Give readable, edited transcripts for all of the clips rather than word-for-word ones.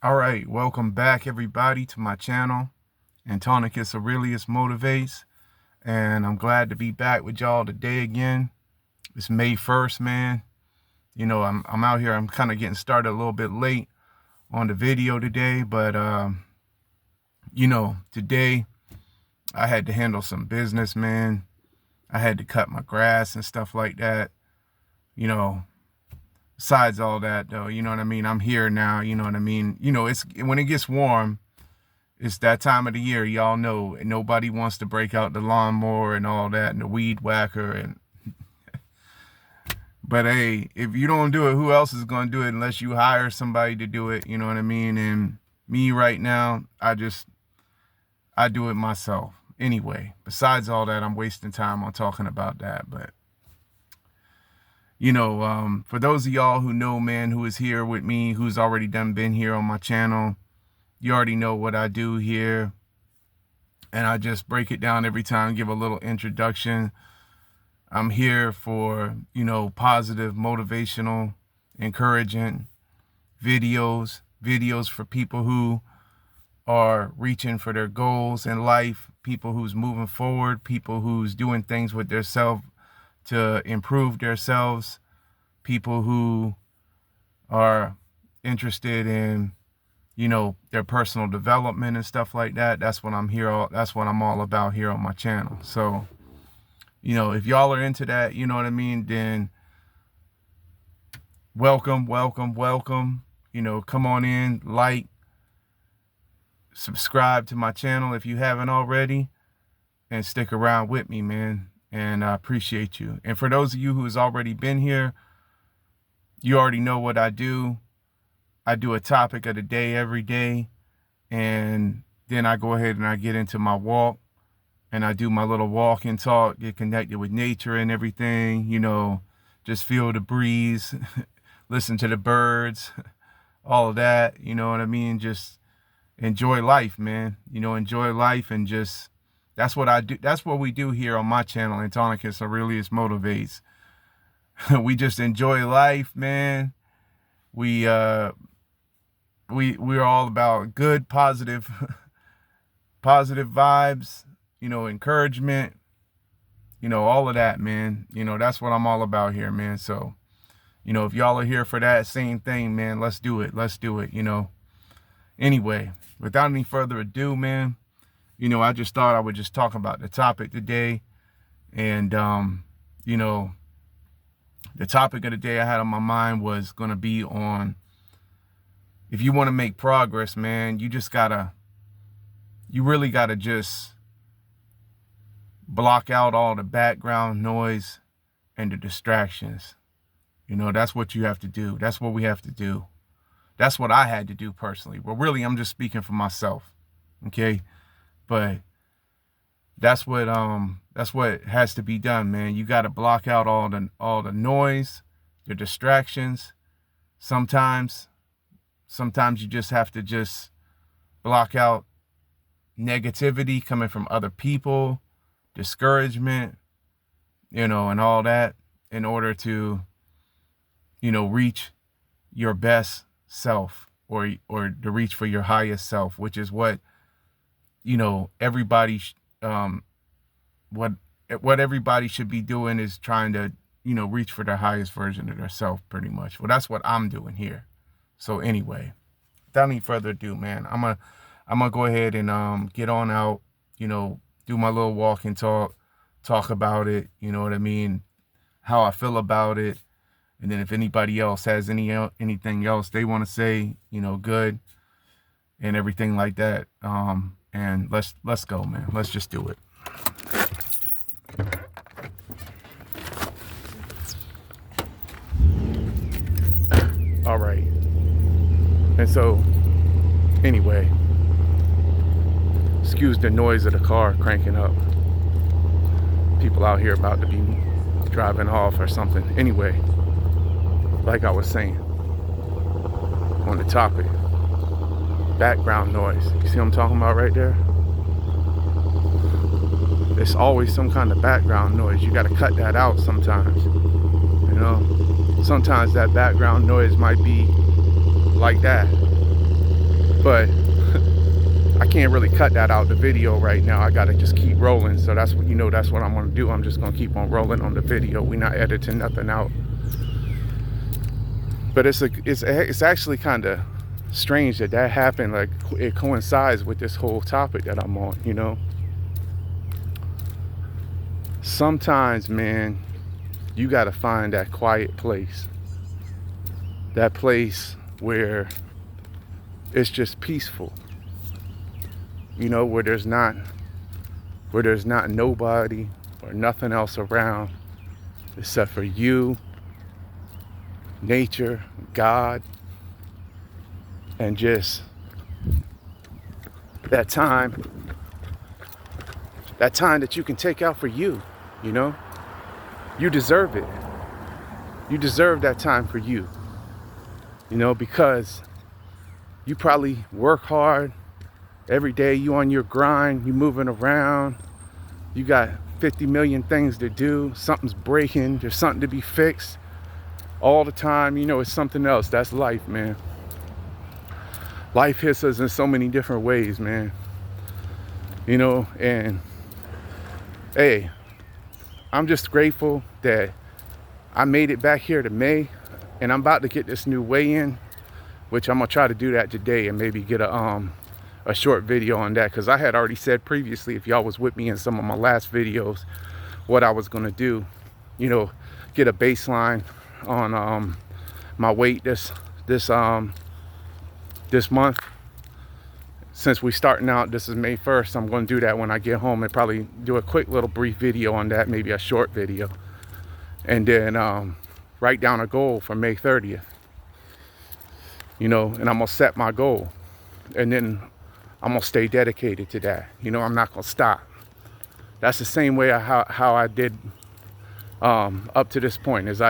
All right, welcome back everybody to my channel, Antiochus Aurelius Motivates, and I'm glad to be back with y'all today again. It's May 1st, man. You know, I'm out here. I'm kind of getting started a little bit late on the video today, but you know, today I had to handle some business, man. I had to cut my grass and stuff like that. You know, besides all that though, you know what I mean? I'm here now, you know what I mean? You know, it's when it gets warm, it's that time of the year, y'all know, and nobody wants to break out the lawnmower and all that and the weed whacker. But hey, if you don't do it, who else is going to do it unless you hire somebody to do it? You know what I mean? And me right now, I do it myself. Anyway, besides all that, I'm wasting time on talking about that. But, you know, for those of y'all who know, man, who is here with me, who's already been here on my channel, you already know what I do here. And I just break it down every time, give a little introduction. I'm here for, you know, positive, motivational, encouraging videos for people who are reaching for their goals in life, people who's moving forward, people who's doing things with themselves to improve themselves, people who are interested in, you know, their personal development and stuff like that. That's what I'm here. That's what I'm all about here on my channel. So, you know, if y'all are into that, you know what I mean, then welcome. You know, come on in, like, subscribe to my channel if you haven't already, and stick around with me, man. And I appreciate you. And for those of you who has already been here, you already know what I do. I do a topic of the day every day, and then I go ahead and I get into my walk, and I do my little walk and talk, get connected with nature and everything, you know, just feel the breeze, listen to the birds, all of that, you know what I mean? Just enjoy life, man. You know, enjoy life, and just, that's what I do. That's what we do here on my channel, Antiochus Aurelius Motivates. We just enjoy life, man. We're all about good, positive vibes, you know, encouragement, you know, all of that, man. You know, that's what I'm all about here, man. So, you know, if y'all are here for that same thing, man, let's do it. Let's do it, you know. Anyway, without any further ado, man, you know, I just thought I would just talk about the topic today. And, you know, the topic of the day I had on my mind was going to be on, if you want to make progress, man, you really gotta just block out all the background noise and the distractions. You know, that's what you have to do. That's what we have to do. That's what I had to do personally. Well, really, I'm just speaking for myself. Okay. But that's what has to be done, man. You got to block out all the noise, the distractions. Sometimes you just have to just block out negativity coming from other people, discouragement, you know, and all that, in order to, you know, reach your best self, or to reach for your highest self, which is what, you know, everybody what everybody should be doing, is trying to, you know, reach for the highest version of themselves, pretty much. Well, that's what I'm doing here. So anyway, without any further ado, man, I'm gonna go ahead and get on out, you know, do my little walk and talk about it, you know what I mean, how I feel about it. And then if anybody else has anything else they want to say, you know, good, and everything like that. And let's go, man. Let's just do it. All right. And so, anyway, excuse the noise of the car cranking up. People out here about to be driving off or something. Anyway, like I was saying, on the topic, background noise. You see what I'm talking about right there? There's always some kind of background noise. You got to cut that out sometimes. You know, sometimes that background noise might be like that. But I can't really cut that out the video right now. I gotta just keep rolling. So that's what, that's what I'm gonna do. I'm just gonna keep on rolling on the video. We're not editing nothing out. But it's actually kind of strange that happened. Like, it coincides with this whole topic that I'm on. Sometimes, man, you gotta find that quiet place. That place where it's just peaceful. Where there's not nobody or nothing else around except for you, nature, God, and just that time that you can take out for you. You deserve it. You deserve that time for you, because you probably work hard every day. You on your grind, you moving around, you got 50 million things to do, something's breaking, there's something to be fixed all the time. It's something else. That's life, man. Life hits us in so many different ways, man. And hey, I'm just grateful that I made it back here to May, and I'm about to get this new weigh-in, which I'm gonna try to do that today and maybe get a short video on that, because I had already said previously, if y'all was with me in some of my last videos, what I was gonna do, get a baseline on my weight this month. Since we starting out, this is May 1st, I'm going to do that when I get home and probably do a quick little brief video on that, maybe a short video, and then write down a goal for May 30th, and I'm gonna set my goal, and then I'm gonna stay dedicated to that. I'm not gonna stop. That's the same way how I did up to this point. Is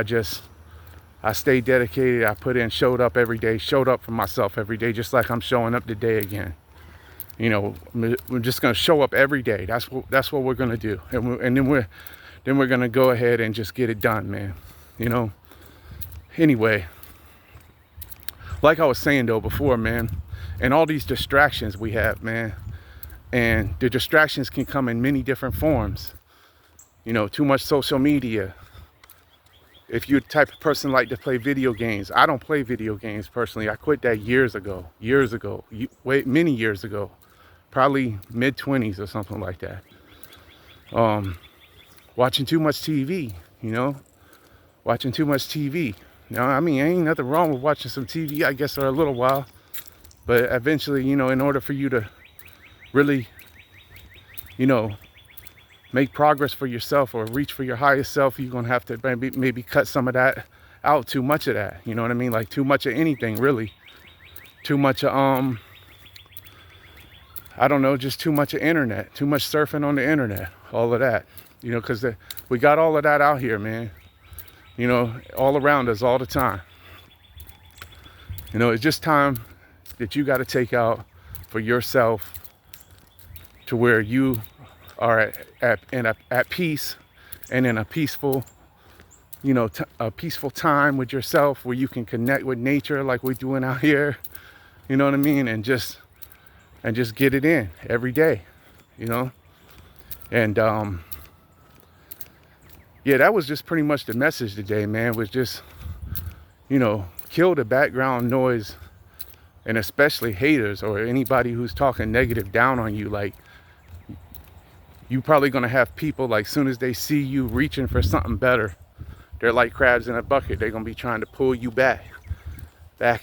I stayed dedicated. I showed up every day, showed up for myself every day, just like I'm showing up today again. We're just gonna show up every day. That's what we're gonna do, and then we're gonna go ahead and just get it done, man. Anyway, like I was saying though before, man, and all these distractions we have, man, and the distractions can come in many different forms. Too much social media. If you're the type of person like to play video games, I don't play video games personally. I quit that years ago, many years ago, probably mid-20s or something like that. Watching too much TV, watching too much TV. Ain't nothing wrong with watching some TV, I guess, for a little while. But eventually, in order for you to really, make progress for yourself or reach for your highest self, you're going to have to maybe cut some of that out, too much of that. You know what I mean? Like too much of anything, really. Too much of, I don't know, just too much of internet, too much surfing on the internet, all of that. Because we got all of that out here, man. All around us all the time. It's just time that you got to take out for yourself to where you are at peace and in a peaceful, a peaceful time with yourself, where you can connect with nature like we're doing out here. You know what I mean? And just get it in every day, and yeah, that was just pretty much the message today, man. Was just, kill the background noise, and especially haters or anybody who's talking negative down on you. Like, you probably gonna have people, like, soon as they see you reaching for something better, they're like crabs in a bucket. They're gonna be trying to pull you back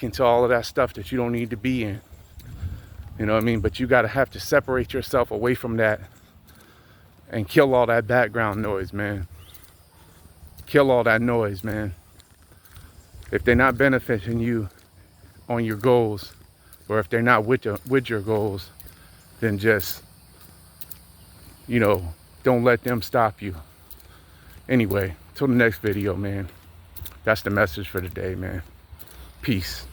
into all of that stuff that you don't need to be in. You know what I mean? But you gotta have to separate yourself away from that and kill all that background noise, man. Kill all that noise, man. If they're not benefiting you on your goals, or if they're not with your goals, then just, don't let them stop you. Anyway, till the next video, man. That's the message for today, man. Peace.